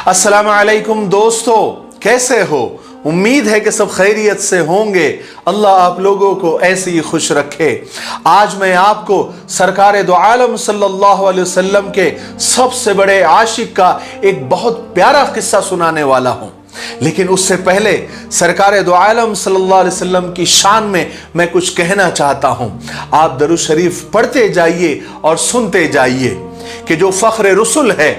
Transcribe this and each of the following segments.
अस्सलाम वालेकुम दोस्तों, कैसे हो? उम्मीद है कि सब खैरियत से होंगे। अल्लाह आप लोगों को ऐसे ही खुश रखे। आज मैं आपको सरकार दो आलम सल्लल्लाहु अलैहि वसल्लम के सबसे बड़े आशिक का एक बहुत प्यारा किस्सा सुनाने वाला हूँ। लेकिन उससे पहले सरकार दो आलम सल्लल्लाहु अलैहि वसल्लम की शान में मैं कुछ कहना चाहता हूँ। आप दरूद शरीफ पढ़ते जाइए और सुनते जाइए कि जो फख्र रसूल है,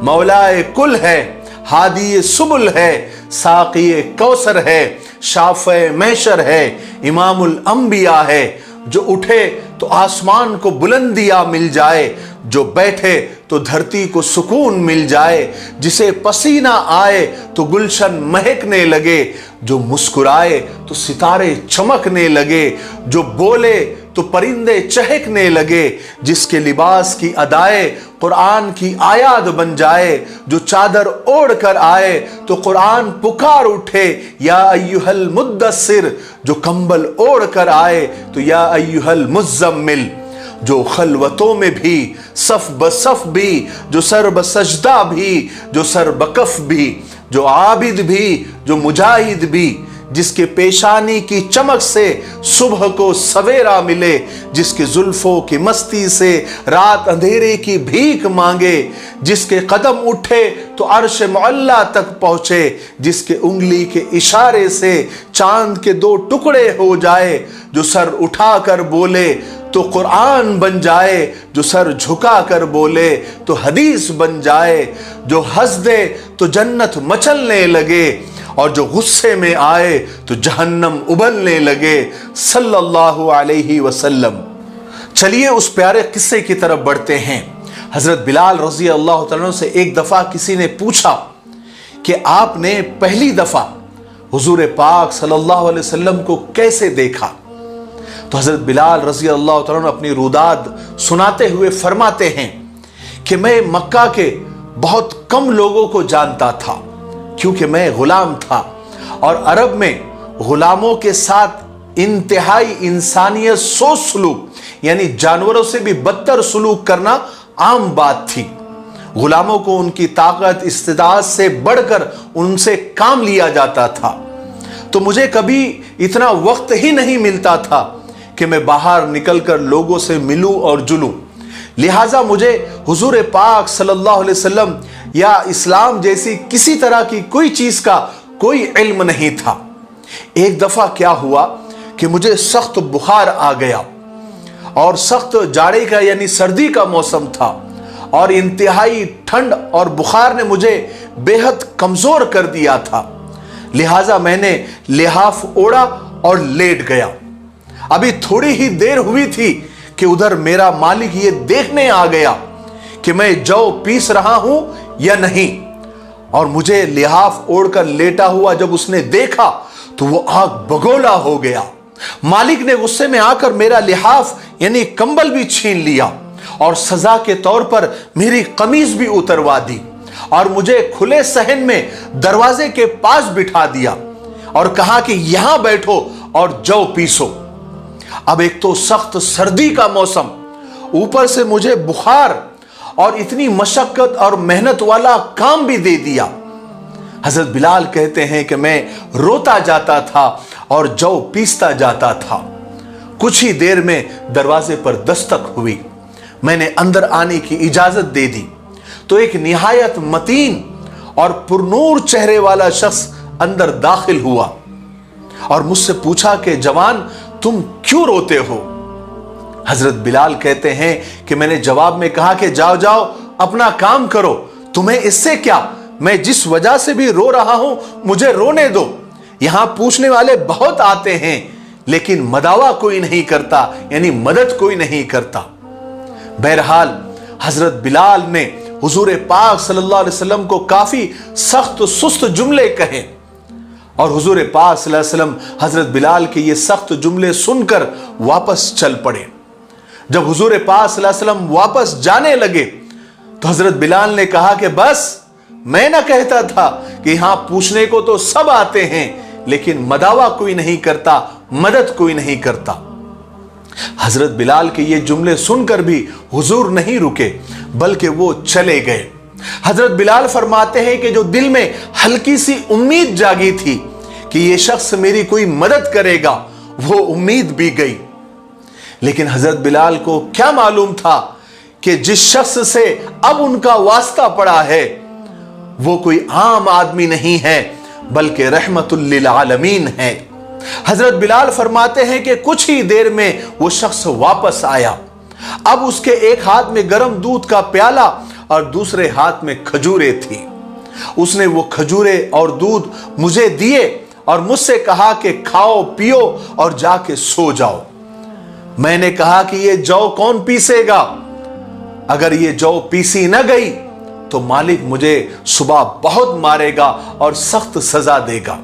मौलाए कुल है, हादी सुबुल है, साक़ी कौसर है, शाफ़े महशर है, इमामुल अंबिया है, जो उठे तो आसमान को बुलंदियां मिल जाए, जो बैठे तो धरती को सुकून मिल जाए, जिसे पसीना आए तो गुलशन महकने लगे, जो मुस्कुराए तो सितारे चमकने लगे, जो बोले तो परिंदे चहकने लगे, जिसके लिबास की अदाए कुरान की आयात बन जाए, जो चादर ओढ़ कर आए तो कुरान पुकार उठे, या अय्युहल मुद्दस्सिर, जो कंबल ओढ़ कर आए तो या अय्युहल मुज़्ज़म्मिल, जो खलवतों में भी सफ बसफ भी, जो सर बसजदा भी, जो सर बकफ भी, जो आबिद भी, जो मुजाहिद भी, जिसके पेशानी की चमक से सुबह को सवेरा मिले, जिसके जुल्फों की मस्ती से रात अंधेरे की भीख मांगे, जिसके कदम उठे तो अर्श मुअल्ला तक पहुंचे, जिसके उंगली के इशारे से चांद के दो टुकड़े हो जाए, जो सर उठा कर बोले तो कुरान बन जाए, जो सर झुका कर बोले तो हदीस बन जाए, जो हंस दे तो जन्नत मचलने लगे, और जो गुस्से में आए तो जहन्नम उबलने लगे, सल्लल्लाहु अलैहि वसल्लम। चलिए उस प्यारे किस्से की तरफ बढ़ते हैं। हजरत बिलाल रजी अल्लाह तआला से एक दफा किसी ने पूछा कि आपने पहली दफा हुजूर पाक सल्लल्लाहु अलैहि वसल्लम को कैसे देखा? तो हजरत बिलाल रजी अल्लाह तआला अपनी रुदाद सुनाते हुए फरमाते हैं कि मैं मक्का के बहुत कम लोगों को जानता था, क्योंकि मैं गुलाम था, और अरब में गुलामों के साथ इंतहाई इंसानियत सोच सलूक, यानी जानवरों से भी बदतर सलूक करना आम बात थी। गुलामों को उनकी ताकत इस्तिदात से बढ़कर उनसे काम लिया जाता था। तो मुझे कभी इतना वक्त ही नहीं मिलता था कि मैं बाहर निकलकर लोगों से मिलूं और जुलूं। लिहाजा मुझे हुजूर पाक सल्लल्लाहु अलैहि वसल्लम या इस्लाम जैसी किसी तरह की कोई चीज का कोई इल्म नहीं था। एक दफा क्या हुआ कि मुझे सख्त बुखार आ गया, और सख्त जाड़े का यानी सर्दी का मौसम था, और इंतहाई ठंड और बुखार ने मुझे बेहद कमजोर कर दिया था। लिहाजा मैंने लिहाफ ओढ़ा और लेट गया। अभी थोड़ी ही देर हुई थी कि उधर मेरा मालिक ये देखने आ गया कि मैं जौ पीस रहा हूं या नहीं, और मुझे लिहाफ ओढ़कर लेटा हुआ जब उसने देखा तो वो आग बगोला हो गया। मालिक ने गुस्से में आकर मेरा लिहाफ यानी कंबल भी छीन लिया, और सजा के तौर पर मेरी कमीज भी उतरवा दी, और मुझे खुले सहन में दरवाजे के पास बिठा दिया, और कहा कि यहां बैठो और जौ पीसो। अब एक तो सख्त सर्दी का मौसम, ऊपर से मुझे बुखार, और इतनी मशक्कत और मेहनत वाला काम भी दे दिया। हजरत बिलाल कहते हैं कि मैं रोता जाता था और जौ पीसता जाता था। कुछ ही देर में दरवाजे पर दस्तक हुई। मैंने अंदर आने की इजाजत दे दी तो एक निहायत मतीन और पुरनूर चेहरे वाला शख्स अंदर दाखिल हुआ, और मुझसे पूछा कि जवान, तुम क्यों रोते हो? हजरत बिलाल कहते हैं कि मैंने जवाब में कहा कि जाओ जाओ अपना काम करो, तुम्हें इससे क्या, मैं जिस वजह से भी रो रहा हूं मुझे रोने दो। यहां पूछने वाले बहुत आते हैं, लेकिन मदावा कोई नहीं करता, यानी मदद कोई नहीं करता। बहरहाल हजरत बिलाल ने हुजूर पाक सल्लल्लाहु अलैहि वसल्लम को काफी सख्त सुस्त जुमले कहे, और हुजूर पाक सल्लल्लाहु अलैहि वसल्लम हजरत बिलाल के ये सख्त जुमले सुनकर वापस चल पड़े। जब हुजूर पाक सल्लल्लाहु अलैहि वसल्लम वापस जाने लगे तो हजरत बिलाल ने कहा कि बस, मैं ना कहता था कि यहां पूछने को तो सब आते हैं, लेकिन मदावा कोई नहीं करता, मदद कोई नहीं करता। हजरत बिलाल के ये जुमले सुनकर भी हुजूर नहीं रुके, बल्कि वो चले गए। हजरत बिलाल फरमाते हैं कि जो दिल में हल्की सी उम्मीद जागी थी कि ये शख्स मेरी कोई मदद करेगा, वो उम्मीद भी गई। लेकिन हजरत बिलाल को क्या मालूम था कि जिस शख्स से अब उनका वास्ता पड़ा है वो कोई आम आदमी नहीं है बल्कि रहमतुल लिल आलमीन है। हजरत बिलाल फरमाते हैं कि कुछ ही देर में वो शख्स वापस आया। अब उसके एक हाथ में गर्म दूध का प्याला और दूसरे हाथ में खजूरें थी। उसने वो खजूरें और दूध मुझे दिए और मुझसे कहा कि खाओ पियो और जाके सो जाओ। मैंने कहा कि ये जौ कौन पीसेगा? अगर ये जौ पीसी न गई तो मालिक मुझे सुबह बहुत मारेगा और सख्त सजा देगा।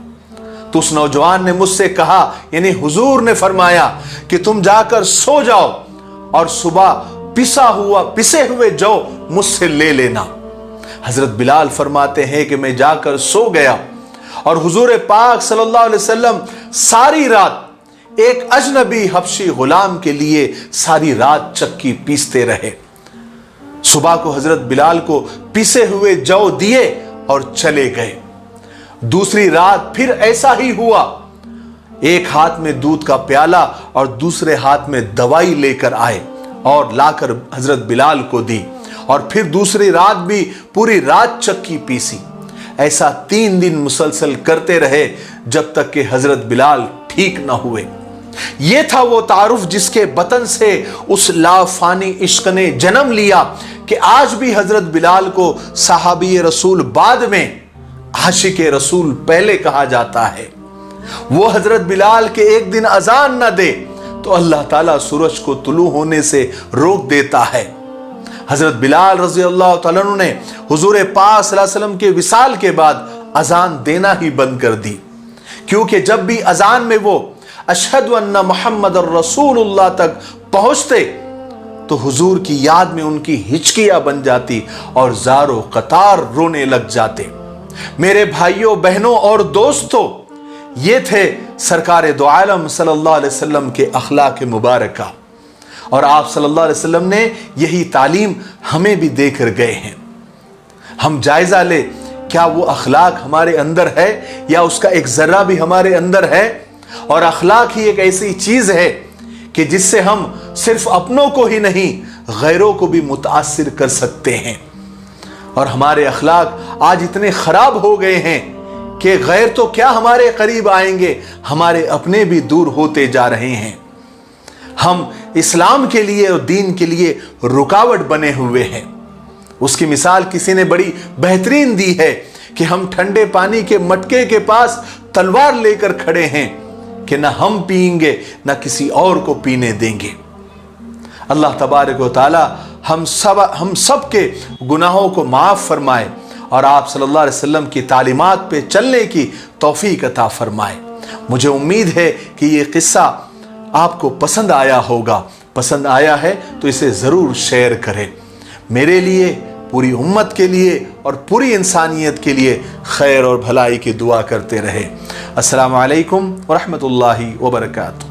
तो उस नौजवान ने मुझसे कहा, यानी हुजूर ने फरमाया कि तुम जाकर सो जाओ और सुबह पिसे हुए जौ मुझसे ले लेना। हजरत बिलाल फरमाते हैं कि मैं जाकर सो गया और हुजूर पाक सल्लल्लाहु अलैहि वसल्लम सारी रात एक अजनबी हबशी गुलाम के लिए सारी रात चक्की पीसते रहे। सुबह को हजरत बिलाल को पिसे हुए जौ दिए और चले गए। दूसरी रात फिर ऐसा ही हुआ। एक हाथ में दूध का प्याला और दूसरे हाथ में दवाई लेकर आए और लाकर हजरत बिलाल को दी और फिर दूसरी रात भी पूरी रात चक्की पीसी। ऐसा 3 दिन मुसलसल करते रहे जब तक कि हजरत बिलाल ठीक न हुए। यह था वो तारुफ जिसके बतन से उस लाफानी इश्क ने जन्म लिया कि आज भी हजरत बिलाल को सहाबी रसूल बाद में, आशिक रसूल पहले कहा जाता है। वो हजरत बिलाल के एक दिन अजान न दे तो अल्लाह ताला सूरज को तुलू होने से रोक देता है। हजरत बिलाल रज़ी अल्लाह ताला अन्हु ने हुजूर पाक सल्लल्लाहु अलैहि वसल्लम के विसाल के बाद अजान देना ही बंद कर दी, क्योंकि जब भी अजान में वो अशहदु अन्ना मुहम्मदुर रसूलुल्लाह तक पहुंचते तो हुजूर की याद में उनकी हिचकियां बन जाती और ज़ारो कतार रोने लग जाते। मेरे भाइयों बहनों और दोस्तों, ये थे सरकार दो आलम सल्लल्लाहु अलैहि वसल्लम के अखलाक मुबारका, और आप सल्लल्लाहु अलैहि वसल्लम ने यही तालीम हमें भी देकर गए हैं। हम जायजा ले, क्या वो अखलाक हमारे अंदर है या उसका एक जर्रा भी हमारे अंदर है? और अखलाक ही एक ऐसी चीज है कि जिससे हम सिर्फ अपनों को ही नहीं गैरों को भी मुतासिर कर सकते हैं। और हमारे अखलाक आज इतने खराब हो गए हैं कि गैर तो क्या हमारे करीब आएंगे, हमारे अपने भी दूर होते जा रहे हैं। हम इस्लाम के लिए और दीन के लिए रुकावट बने हुए हैं। उसकी मिसाल किसी ने बड़ी बेहतरीन दी है कि हम ठंडे पानी के मटके के पास तलवार लेकर खड़े हैं कि ना हम पिएंगे ना किसी और को पीने देंगे। अल्लाह तबारक व तआला हम सब के गुनाहों को माफ़ फरमाए और आप सल्लल्लाहु अलैहि वसल्लम की तालीमात पे चलने की तौफीक अता फरमाए। मुझे उम्मीद है कि ये किस्सा आपको पसंद आया होगा। पसंद आया है तो इसे ज़रूर शेयर करें। मेरे लिए, पूरी उम्मत के लिए और पूरी इंसानियत के लिए खैर और भलाई की दुआ करते रहे। अस्सलामु अलैकुम व रहमतुल्लाहि व बरकातुहू।